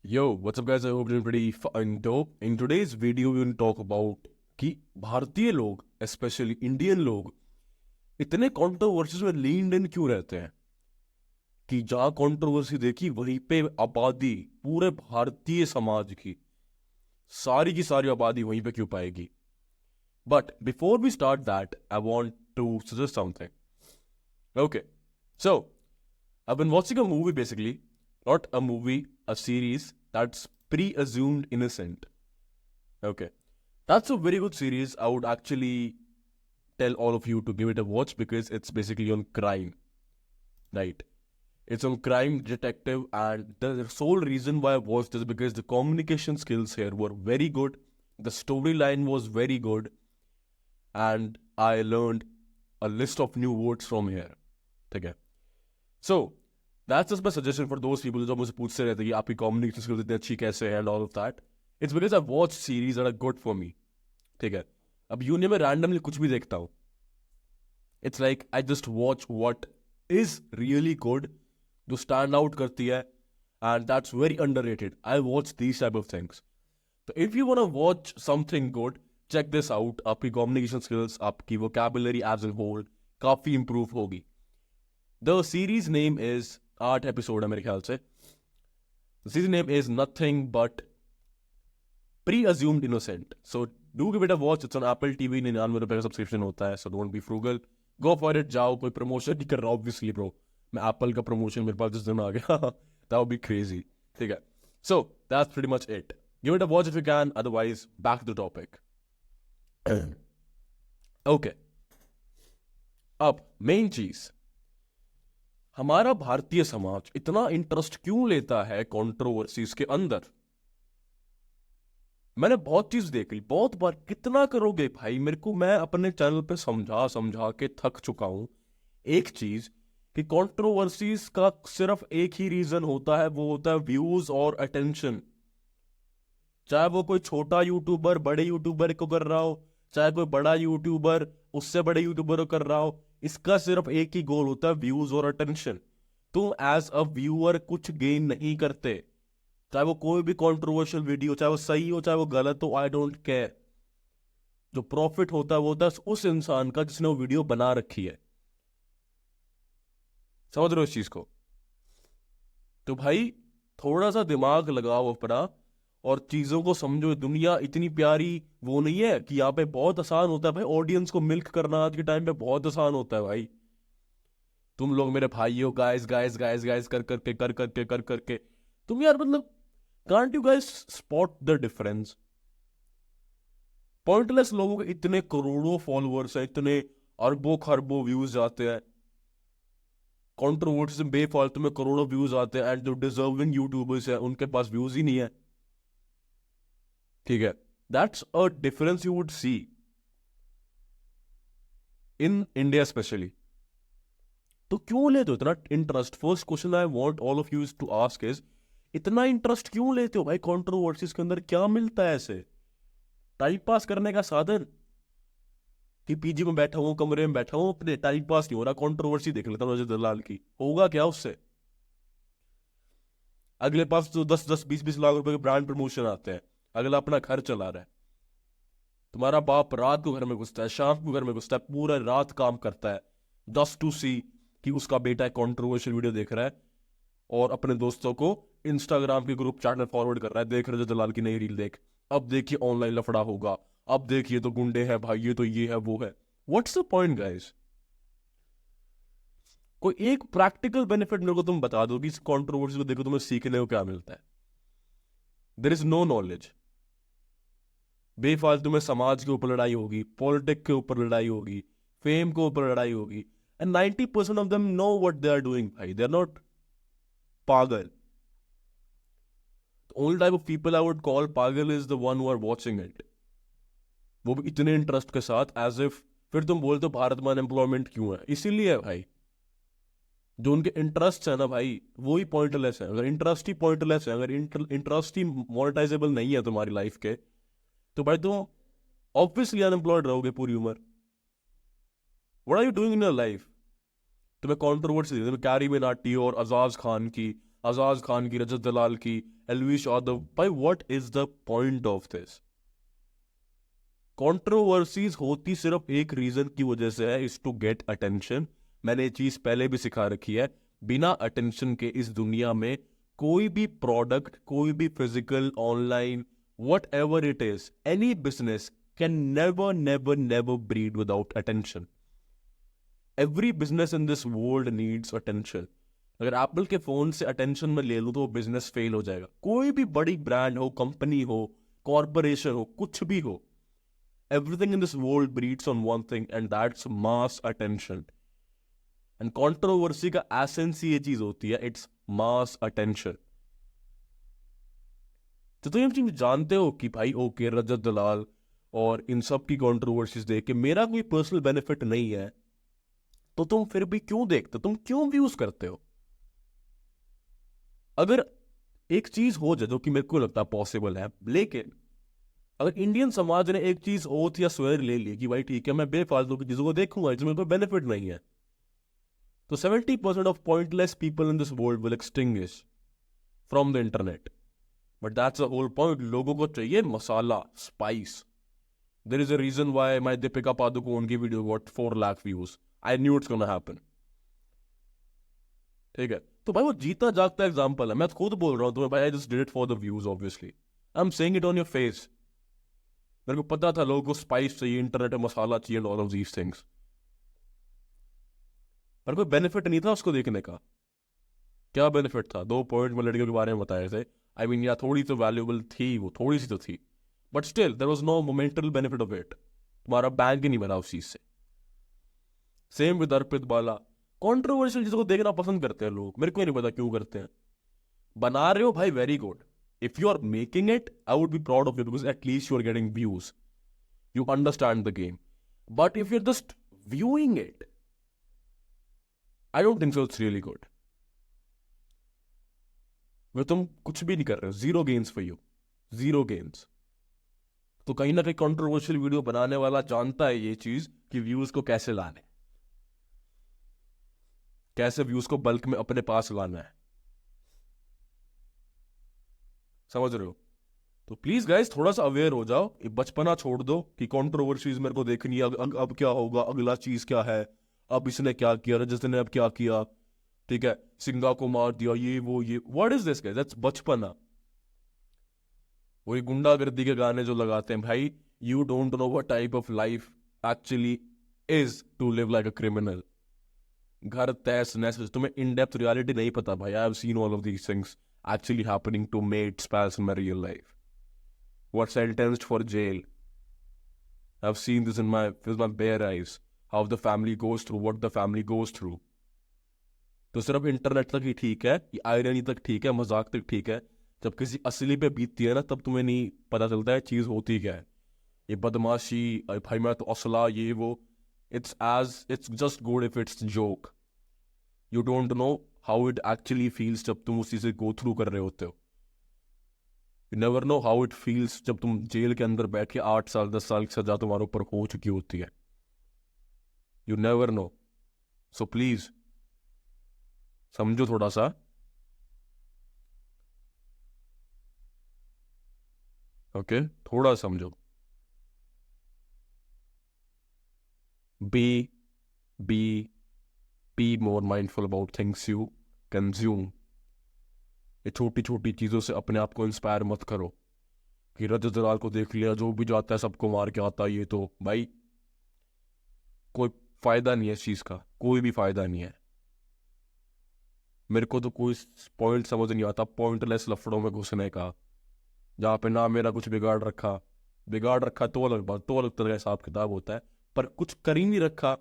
Yo, what's up guys? I hope you're doing pretty fine dope. In today's video, we will talk about कि भारतीय लोग, especially Indian लोग, इतने controversies में leaned इन क्यों रहते हैं कि जहाँ कंट्रोवर्सी देखी वहीं पे आबादी पूरे भारतीय समाज की सारी आबादी वहीं पे क्यों पाएगी. But before we start that I want to suggest something. Okay, so I've been watching a movie basically, not a movie, a series that's Pre-Assumed Innocent. Okay, that's a very good series. I would actually tell all of you to give it a watch because it's basically on crime, right? It's on crime detective, and the sole reason why I watched is because the communication skills here were very good, the storyline was very good, and I learned a list of new words from here. Okay, so that's just my suggestion for those people जो मुझसे पूछते रहते हैं कि आपकी communication skills इतनी अच्छी कैसे है and all of that. It's because I've watched series that are good for me. ठीक है, अब यूनियन में randomly कुछ भी देखता हूँ. It's like I just watch what is really good, जो stand out करती है, and that's very underrated. I watch these type of things. So if you wanna watch something good, check this out. आपकी communication skills, आपकी vocabulary as a whole काफी improve होगी. The series name is 8 episode है मेरे ख्याल से. The series name is nothing but Pre-Assumed Innocent. So do give it a watch. It's on Apple TV. 99 रुपए का सब्सक्रिप्शन होता है. So don't be frugal. Go for it. जाओ. कोई प्रमोशन नहीं कर रहा obviously bro. मैं Apple का प्रमोशन मेरे पास जिस दिन आ गया that would be crazy. ठीक है. So that's pretty much it. Give it a watch if you can. Otherwise, back to the topic. Okay. अब मेन चीज, हमारा भारतीय समाज इतना इंटरेस्ट क्यों लेता है कंट्रोवर्सीज के अंदर. मैंने बहुत चीज देख ली बहुत बार. कितना करोगे भाई मेरे को. मैं अपने चैनल पे समझा समझा के थक चुका हूं एक चीज कि कंट्रोवर्सीज का सिर्फ एक ही रीजन होता है, वो होता है व्यूज और अटेंशन. चाहे वो कोई छोटा यूट्यूबर बड़े यूट्यूबर को कर रहा हो, चाहे कोई बड़ा यूट्यूबर उससे बड़े यूट्यूबर को कर रहा हो, इसका सिर्फ एक ही गोल होता है व्यूज और अटेंशन. तुम एज अ व्यूअर कुछ गेन नहीं करते. चाहे वो कोई भी कंट्रोवर्शियल वीडियो, चाहे वो सही हो चाहे वो गलत हो, आई डोंट केयर. जो प्रॉफिट होता है वो होता है उस इंसान का जिसने वो वीडियो बना रखी है. समझ रहे हो इस चीज को. तो भाई थोड़ा सा दिमाग लगाओ अपना और चीजों को समझो. दुनिया इतनी प्यारी वो नहीं है कि यहाँ पे बहुत आसान होता है भाई. ऑडियंस को मिल्क करना आज के टाइम पे बहुत आसान होता है भाई. तुम लोग मेरे भाई हो, गाइस गाइस गाइस गाइस कर करके तुम यार मतलब can't you guys spot the difference. Pointless लोगों के इतने करोड़ों फॉलोअर्स हैं, इतने अरबों खरबों व्यूज जाते हैं. कंट्रोवर्सी में बेफालतू में करोड़ों व्यूज आते हैं, एंड जो डिजर्विंग यूट्यूबर्स हैं उनके पास व्यूज ही नहीं है. ठीक है, that's a difference you would see in India specially. तो क्यों लेते हो इतना interest. First question I want all of you to ask is, इतना इंटरेस्ट क्यों लेते हो भाई कंट्रोवर्सीज के अंदर. क्या मिलता है ऐसे. टाइम पास करने का साधन कि पीजी में बैठा हूं, कमरे में बैठा हूं, अपने टाइम पास नहीं हो रहा, कंट्रोवर्सी देख लेता हूं दलाल की. होगा क्या उससे. अगले पास तो 10-10 20-20 लाख रुपए के ब्रांड प्रमोशन आते हैं. अगला अपना घर चला रहा है. तुम्हारा बाप रात को घर में घुसता है, शाम को घर में घुसता है, पूरा रात काम करता है जस्ट टू सी कि उसका बेटा एक कंट्रोवर्शियल वीडियो देख रहा है, और अपने दोस्तों को इंस्टाग्राम के ग्रुप चैट में फॉरवर्ड कर रहा है, देख रहे हो दलाल की नई रील देख, अब देखिए ऑनलाइन लफड़ा होगा, अब देखिए तो गुंडे हैं भाई, ये तो ये है वो है. What's the point guys. कोई एक प्रैक्टिकल बेनिफिट मेरे को तुम बता दो कि इस कंट्रोवर्सी को देखो तुम्हें सीखने को क्या मिलता है. There is no knowledge. बेफालतू में समाज के ऊपर लड़ाई होगी, पॉलिटिक्स के ऊपर लड़ाई होगी, फेम के ऊपर लड़ाई होगी, and 90% of them know what they are doing भाई. दे आर नॉट पागल. The only type of people I would call पागल is the one who are watching it. वो भी इतने इंटरेस्ट के साथ एज इफ. फिर तुम बोलते हो भारत में अनएम्प्लॉयमेंट क्यों है. इसीलिए है भाई. जो उनके इंटरेस्ट है ना भाई वो ही पॉइंटलेस है. अगर इंटरेस्ट ही पॉइंटलेस है, अगर इंटरेस्ट ही मोनेटाइजेबल नहीं है तुम्हारी लाइफ के, तो भाई तुम ऑब्वियसली अनएम्प्लॉयड रहोगे पूरी उम्र. What are you doing in your life. तुम्हें कंट्रोवर्सी, तुम्हें कैरी मिनाटी और अजाज खान की आजाज खान की, रजत दलाल की, एलविश यादव। भाई what is the point of this? Controversies होती सिर्फ एक रीजन की वजह से है, इज टू गेट अटेंशन। मैंने ये चीज पहले भी सिखा रखी है, बिना अटेंशन के इस दुनिया में कोई भी प्रोडक्ट, कोई भी physical, online, what ever it is, any business can never never never breed without attention. Every business in this world needs attention. अगर एप्पल के फोन से अटेंशन में ले लूं तो वो बिजनेस फेल हो जाएगा। कोई भी बड़ी ब्रांड हो, कंपनी हो, कॉरपोरेशन हो, कुछ भी हो, everything in this world breeds on one thing and that's mass attention. And controversy का एसेंस ही ये चीज होती है, it's mass attention. तो तुम ये चीज जानते हो कि भाई ओके, रजत दलाल और इन सब की कंट्रोवर्सीज देख के मेरा कोई पर्सनल बेनिफिट नहीं है, तो तुम फिर भी क्यों देखते हो, तुम क्यों व्यूज करते हो? अगर एक चीज हो जाए जो कि मेरे को लगता है पॉसिबल है, लेकिन अगर इंडियन समाज ने एक चीज ओथ या स्वेर ले ली कि भाई ठीक है मैं बेफालतू की चीजों को देखूंगा जिसमें कोई बेनिफिट नहीं है, तो 70% of pointless people in this world will extinguish from the internet. But that's the whole point. लोगों को चाहिए मसाला, spice. There is a reason why my Deepika Padukone की video got 4 lakh views. I knew it's gonna happen. ठीक है, तो भाई वो जीता जागता एग्जांपल है। मैं खुद बोल रहा हूं तुम्हें भाई, I just did it for the views obviously. I am saying it on your face. मेरे को पता था लोगों को स्पाइस चाहिए, इंटरनेट में मसाला चाहिए, ऑल ऑफ दीज थिंग्स, पर कोई बेनिफिट नहीं था उसको देखने का। क्या बेनिफिट था? 2 पॉइंट में लड़कियों के बारे में बताए थे। आई मीन या थोड़ी तो वैल्यूबल थी, वो थोड़ी सी तो थी, but still there was no momental benefit of it. तुम्हारा बैंक ही नहीं बना उस चीज से। Same with Arpit Bala. Controversial चीजों को देखना पसंद करते हैं लोग, मेरे को नहीं पता क्यों करते हैं। बना रहे हो भाई, very good. If you are making it, I would be proud of you because at least you are getting views, you understand the game. But if you're just viewing it, I don't think so it's really good. वे तुम कुछ भी नहीं कर रहे हो, zero gains for you, zero gains. तो कहीं ना कहीं कंट्रोवर्शियल वीडियो बनाने वाला जानता है ये चीज कि व्यूज को कैसे लाने, कैसे व्यूज को बल्क में अपने पास लाना है। समझ रहे हो? तो प्लीज गाइस थोड़ा सा अवेयर हो जाओ, ये बचपना छोड़ दो कि कंट्रोवर्सीज मेरे को देखनी है, अब क्या होगा, अगला चीज क्या है, अब इसने क्या किया, रजत ने अब क्या किया, ठीक है, सिंगा को मार दिया, ये वो, ये what is this guys? That's बचपना। वही गुंडागर्दी के गाने जो लगाते हैं भाई, you don't know what type of life actually is to live like a criminal. घर तैस नैस, तुम्हें इन डेप्थ रियलिटी नहीं पता भाई। I have seen all of these things actually happening to mates, pals in my real life who are sentenced for jail. I've seen this with my bare eyes, how the family goes through, what the family goes through. तो सिर्फ internet तक ही ठीक है, ये irony तक ठीक है, मजाक तक ठीक है, जब किसी असली पे बीतती है ना तब तुम्हें नहीं पता चलता है चीज होती क्या है। ये बदमाशी, भाई मैं तो असला, ये वो, it's just good if it's joke. You don't know how it actually feels जब तुम उसी से go through कर रहे होते हो। You never know how it feels जब तुम जेल के अंदर बैठ के 8 साल 10 साल की सजा तुम्हारे ऊपर हो चुकी होती है। You never know. So please समझो थोड़ा सा। ओके, थोड़ा समझो। Be be be more mindful about things you consume. ये छोटी छोटी चीजों से अपने आप को इंस्पायर मत करो कि रजत दलाल को देख लिया, जो भी जाता है सबको मार के आता है, ये तो भाई कोई फायदा नहीं है इस चीज का, कोई भी फायदा नहीं है। मेरे को तो कोई पॉइंट समझ नहीं आता पॉइंटलेस लफड़ों में घुसने का, जहाँ पे ना मेरा कुछ बिगाड़ रखा तो अलग बात, तो अलग तरह का हिसाब किताब होता है, पर कुछ कर ही नहीं रखा,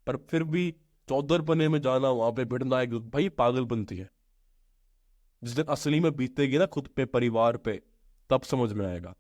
पर फिर भी चौधरपने में जाना, वहां पे भिड़ना, एक भाई पागलपंती है। जिस दिन असली में बीतेगी ना खुद पे, परिवार पे, तब समझ में आएगा।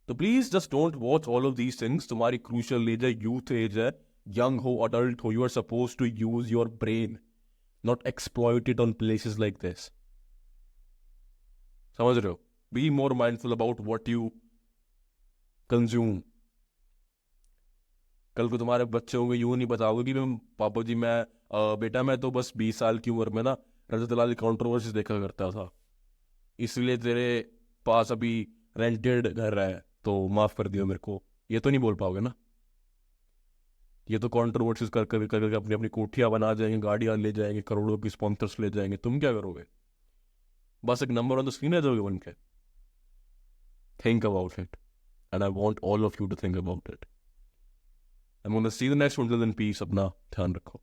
तो please just don't watch all of these things. तुम्हारी क्रूशियल एज है, यूथ एज है, यंग हो, अडल्ट हो, you are suppose to use your brain, not exploit it on places like this. समझ रहे हो? Be more mindful about what you consume. कल को तुम्हारे बच्चे होंगे, यूं नहीं बताओगे कि मैं पापा जी मैं बेटा मैं तो बस 20 साल की उम्र में ना रजत लाल कंट्रोवर्सीज देखा करता था, इसलिए तेरे पास अभी रेंटेड घर है तो माफ कर दियो मेरे को, ये तो नहीं बोल पाओगे ना। ये तो कंट्रोवर्सीज कर कर कर अपनी अपनी कोठियां बना जाएंगे, गाड़ियां ले जाएंगे, करोड़ों की स्पॉन्सर्स ले जाएंगे, तुम क्या करोगे? बस एक नंबर ऑन द स्क्रीन है जाओगे बन के। Think about it, and I want all of you to think about it. I am gonna see the next one, till then peace, अपना ध्यान रखो।